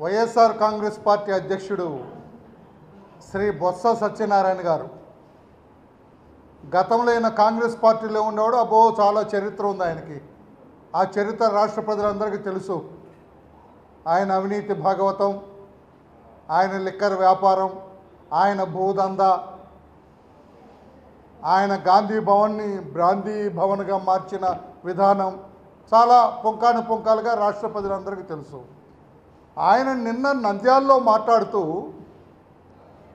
YSR Congress party అధ్యక్షుడు శ్రీ బొత్స సత్యనారాయణ గారు గతంలో ఆయన కాంగ్రెస్ పార్టీలో ఉండేవాడు. అబ్బో చాలా చరిత్ర ఉంది ఆయనకి. ఆ చరిత్ర రాష్ట్ర ప్రజలందరికీ తెలుసు. ఆయన అవినీతి భాగవతం, ఆయన లిక్కర్ వ్యాపారం, ఆయన భూదందా, ఆయన గాంధీ భవన్ని బ్రాందీ భవన్గా మార్చిన విధానం చాలా పుంకాలుగా రాష్ట్ర ప్రజలందరికీ తెలుసు. ఆయన నిన్న నంద్యాలలో మాట్లాడుతూ,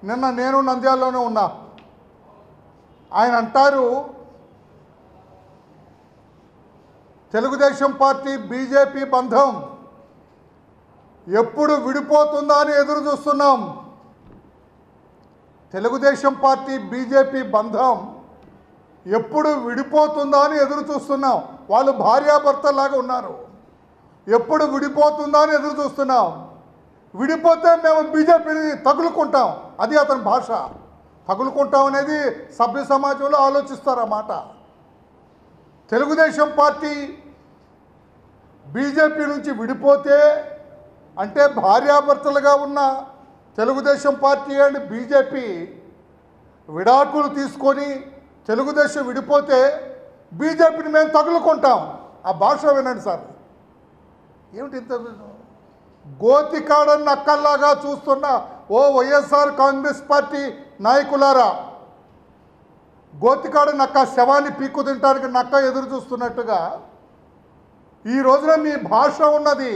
నిన్న నేను నంద్యాలలోనే ఉన్నా, ఆయన అంటారు తెలుగుదేశం పార్టీ బీజేపీ బంధం ఎప్పుడు విడిపోతుందా అని ఎదురు చూస్తున్నాం. తెలుగుదేశం పార్టీ బీజేపీ బంధం ఎప్పుడు విడిపోతుందా అని ఎదురు చూస్తున్నాం. వాళ్ళు భార్యాభర్తలాగా ఉన్నారు. ఎప్పుడు విడిపోతుందా అని ఎదురు చూస్తున్నాం. విడిపోతే మేము బీజేపీని తగులుకుంటాం. అది అతని భాష. తగులుకుంటాం అనేది సభ్య సమాజంలో ఆలోచిస్తారన్నమాట. తెలుగుదేశం పార్టీ బీజేపీ నుంచి విడిపోతే అంటే భార్యాభర్తలుగా ఉన్న తెలుగుదేశం పార్టీ అండ్ బీజేపీ విడాకులు తీసుకొని తెలుగుదేశం విడిపోతే బీజేపీని మేము తగులుకుంటాం. ఆ భాష వినండి సార్. ఏమిటి ఇంత గోతికాడని నక్కల్లాగా చూస్తున్న ఓ వైఎస్ఆర్ కాంగ్రెస్ పార్టీ నాయకులారా, గోతికాడ నక్క శవాన్ని పీక్కు తినడానికి నక్క ఎదురు చూస్తున్నట్టుగా ఈ రోజున మీ భాష ఉన్నది.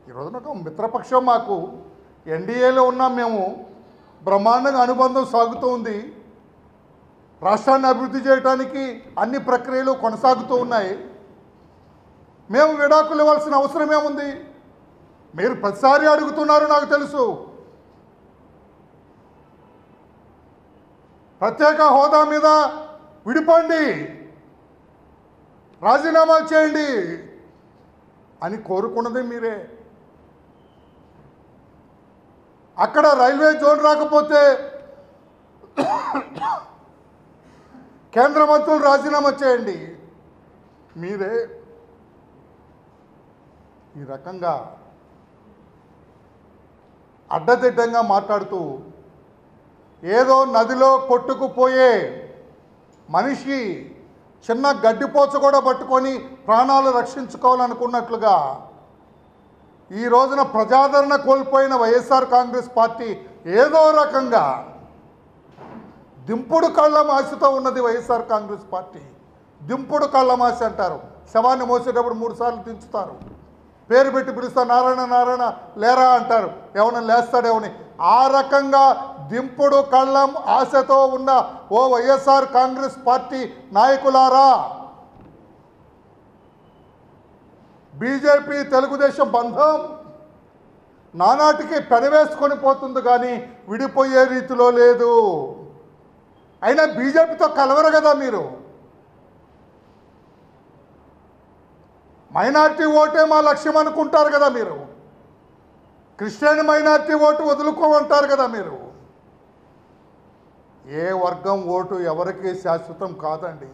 ఈ రోజున ఒక మిత్రపక్షం మాకు ఎన్డీఏలో ఉన్నాం. మేము బ్రహ్మాండంగా అనుబంధం సాగుతూ ఉంది. రాష్ట్రాన్ని అభివృద్ధి చేయడానికి అన్ని ప్రక్రియలు కొనసాగుతూ ఉన్నాయి. మేము విడాకులు ఇవ్వాల్సిన అవసరం ఏముంది? మీరు ప్రతిసారి అడుగుతున్నారు, నాకు తెలుసు. ప్రత్యేక హోదా మీద విడిపోండి, రాజీనామా చేయండి అని కోరుకున్నది మీరే. అక్కడ రైల్వే జోన్ రాకపోతే కేంద్ర మంత్రులు రాజీనామా చేయండి మీరే. ఈ రకంగా అడ్డదిడ్డంగా మాట్లాడుతూ ఏదో నదిలో కొట్టుకుపోయే మనిషి చిన్న గడ్డిపోచ కూడా పట్టుకొని ప్రాణాలు రక్షించుకోవాలనుకున్నట్లుగా ఈ రోజున ప్రజాదరణ కోల్పోయిన వైఎస్ఆర్ కాంగ్రెస్ పార్టీ ఏదో రకంగా దింపుడు కళ్ళం ఆశతో ఉన్నది. వైఎస్ఆర్ కాంగ్రెస్ పార్టీ దింపుడు కళ్ళం ఆశ అంటారు. శవాన్ని మోసేటప్పుడు 3 సార్లు దించుతారు. పేరు పెట్టి పిలుస్తారు, నారాయణ నారాయణ లేరా అంటారు. ఎవరైనా లేస్తాడేమని. ఆ రకంగా దింపుడు కళ్ళం ఆశతో ఉన్న ఓ వైఎస్ఆర్ కాంగ్రెస్ పార్టీ నాయకులారా, బీజేపీ తెలుగుదేశం బంధం నానాటికి పెనవేసుకొని పోతుంది, కానీ విడిపోయే రీతిలో లేదు. అయినా బీజేపీతో కలవరు కదా మీరు. మైనార్టీ ఓటే మా లక్ష్యం అనుకుంటారు కదా మీరు. క్రిస్టియన్ మైనార్టీ ఓటు వదులుకోమంటారు కదా మీరు. ఏ వర్గం ఓటు ఎవరికి శాశ్వతం కాదండి.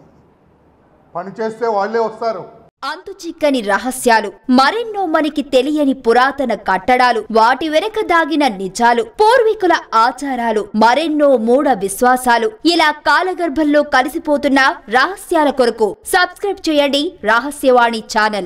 పనిచేస్తే వాళ్ళే వస్తారు. అంతుచిక్కని రహస్యాలు, మరెన్నో మనకి తెలియని పురాతన కట్టడాలు, వాటి వెనక దాగిన నిజాలు, పూర్వీకుల ఆచారాలు, మరెన్నో మూఢ విశ్వాసాలు, ఇలా కాలగర్భంలో కలిసిపోతున్న రహస్యాల కొరకు సబ్స్క్రైబ్ చేయండి రహస్యవాణి ఛానల్.